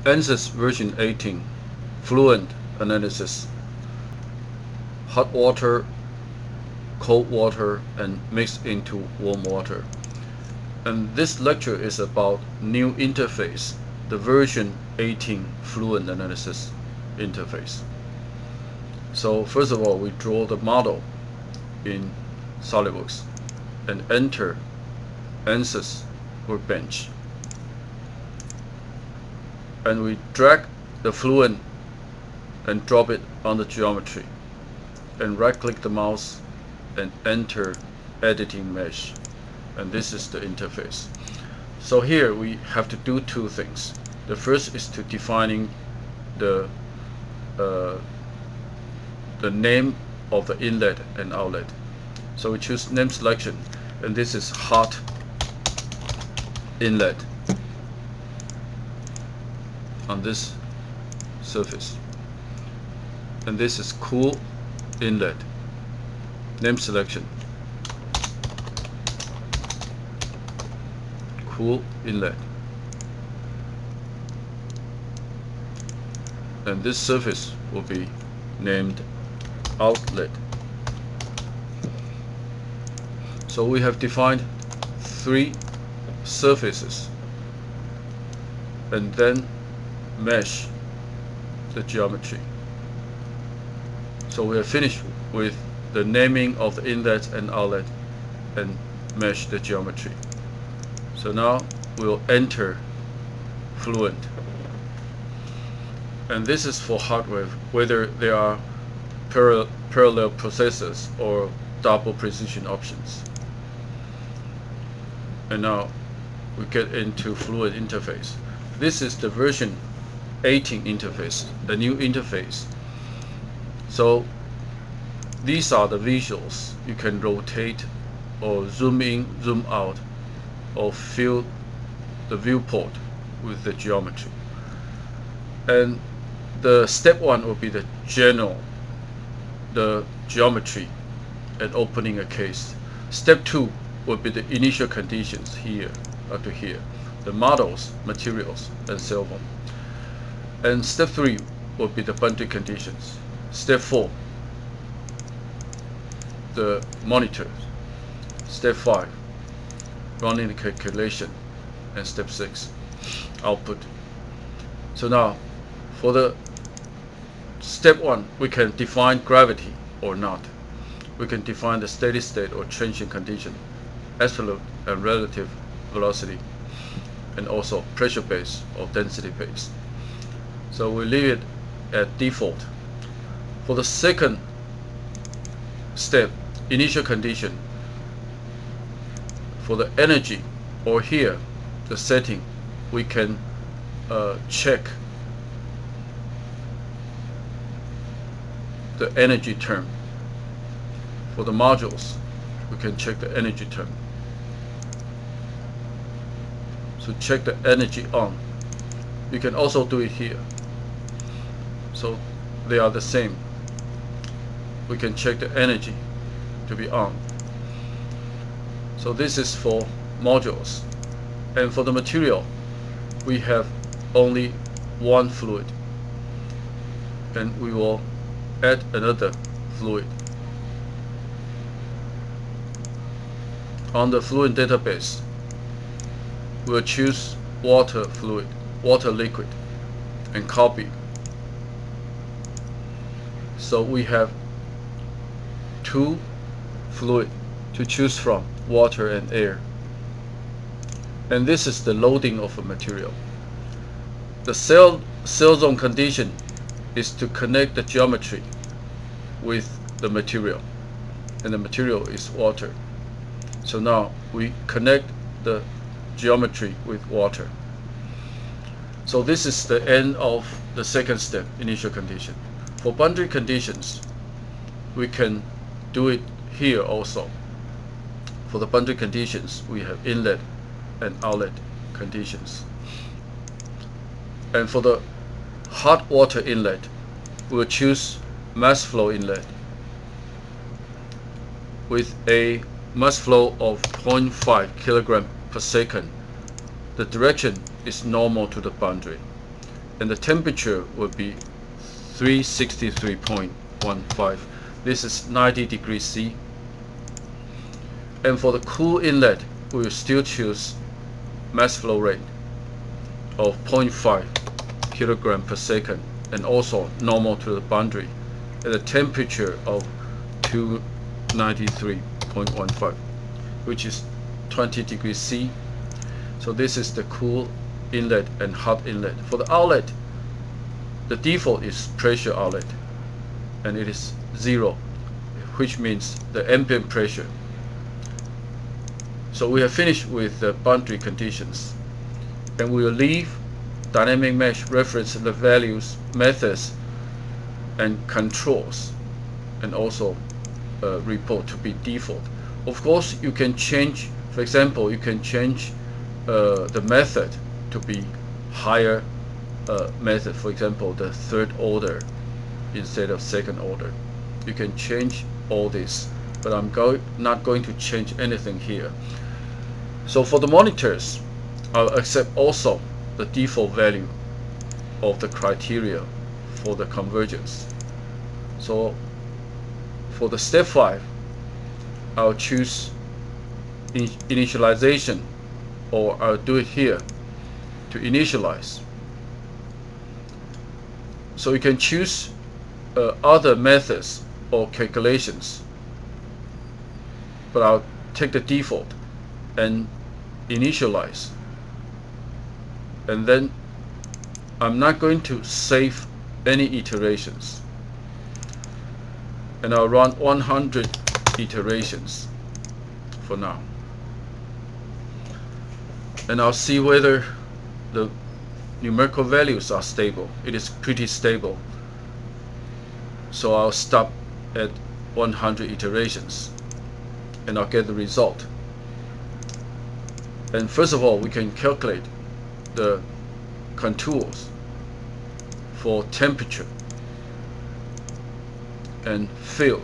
ANSYS version 18, Fluent analysis, hot water, cold water, and mixed into warm water. And this lecture is about new interface, the version 18 Fluent analysis interface. So first of all, we draw the model in SolidWorks and enter ANSYS workbench. And we drag the Fluent and drop it on the geometry, and right click the mouse and enter editing mesh, and this is the interface. So here we have to do two things. The first is to defining the name of the inlet and outlet. So we choose name selection, and this is hot inlet on this surface, and this is cool inlet. Name selection, cool inlet, and this surface will be named outlet. So we have defined three surfaces and then mesh the geometry. So we are finished with the naming of the inlet and outlet and mesh the geometry. So now we'll enter Fluent, and this is for hardware, whether there are parallel processors or double precision options. And now we get into Fluent interface. This is the version 18 interface, the new interface. So these are the visuals. You can rotate or zoom in, zoom out, or fill the viewport with the geometry. And the step one will be the general, the geometry and opening a case. Step two will be the initial conditions here up to here, the models, materials, and so on. And step three will be the boundary conditions. Step four, the monitors. Step five, running the calculation, and step six, output. So now, for the step one, we can define gravity or not. We can define the steady state or transient condition, absolute and relative velocity, and also pressure base or density base. So we leave it at default. For the second step, initial condition, for the energy, or here the setting, we can check the energy term. For the modules, we can check the energy term. So check the energy on. You can also do it here. So they are the same. We can check the energy to be on. So this is for modules. And for the material, we have only one fluid, and we will add another fluid. On the Fluent database, we'll choose water fluid, water liquid, and copy. So we have two fluid to choose from, water and air. And this is the loading of a material. The cell zone condition is to connect the geometry with the material, and the material is water. So now we connect the geometry with water. So this is the end of the second step, initial condition. For boundary conditions, we can do it here also. For the boundary conditions, we have inlet and outlet conditions. And for the hot water inlet, we'll choose mass flow inlet with a mass flow of 0.5 kilogram per second. The direction is normal to the boundary. and the temperature would be 363.15. This is 90 degrees C. And for the cool inlet, we will still choose mass flow rate of 0.5 kilogram per second, and also normal to the boundary, at a temperature of 293.15, which is 20 degrees C. So this is the cool inlet and hot inlet. For the outlet, the default is pressure outlet, and it is 0, which means the ambient pressure. So we have finished with the boundary conditions, and we will leave dynamic mesh reference the values, methods, and controls, and also report to be default. Of course, you can change. For example, you can change the method to be higher method. For example, the third order instead of second order. You can change all this, but I'm not going to change anything here. So for the monitors, I'll accept also the default value of the criteria for the convergence. So for the step 5, I'll choose initialization, or I'll do it here to initialize. So you can choose other methods or calculations, but I'll take the default and initialize, and then I'm not going to save any iterations, and I'll run 100 iterations for now, and I'll see whether the numerical values are stable. It is pretty stable, so I'll stop at 100 iterations, and I'll get the result. And first of all, we can calculate the contours for temperature and feel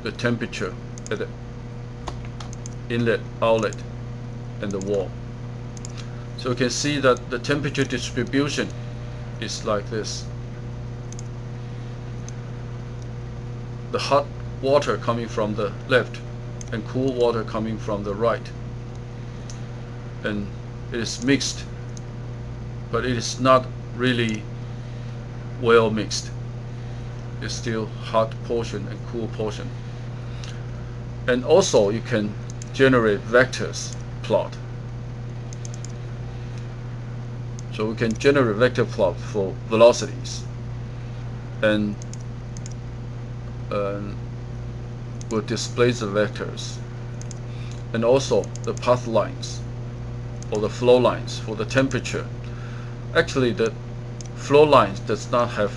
the temperature at the inlet, outlet, and the wall. So you can see that the temperature distribution is like this. The hot water coming from the left and cool water coming from the right. And it is mixed, but it is not really well mixed. It's still hot portion and cool portion. And also you can generate vectors plot. So we can generate vector plot for velocities, and we'll display the vectors, and also the path lines or the flow lines for the temperature. Actually, the flow lines does not have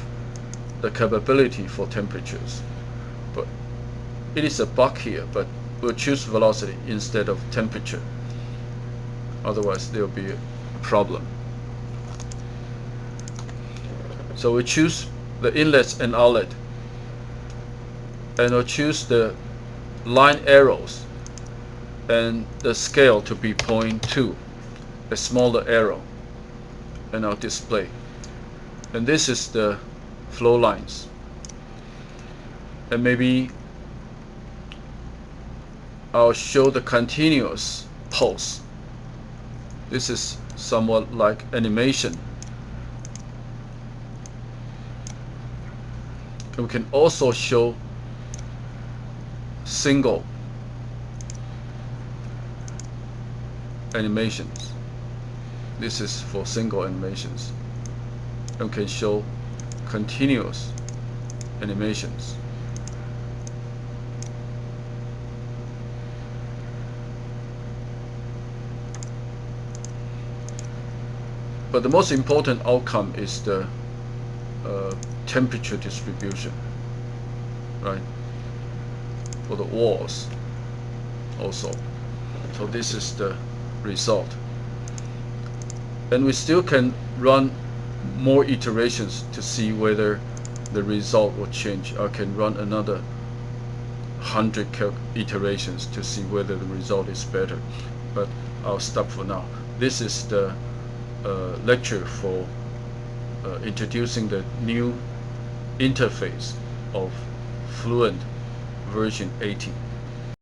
the capability for temperatures, but it is a bug here, but we'll choose velocity instead of temperature. Otherwise, there will be a problem. So we choose the inlets and outlet, and we'll choose the line arrows and the scale to be 0.2, a smaller arrow, and I'll display. And this is the flow lines, and maybe I'll show the continuous pulse. This is somewhat like animation. And we can also show single animations. This is for single animations. And we can show continuous animations. But the most important outcome is the temperature distribution, right? For the walls also. So this is the result. And we still can run more iterations to see whether the result will change. I can run another 100 iterations to see whether the result is better, but I'll stop for now. This is the lecture for introducing the new interface of Fluent version 18.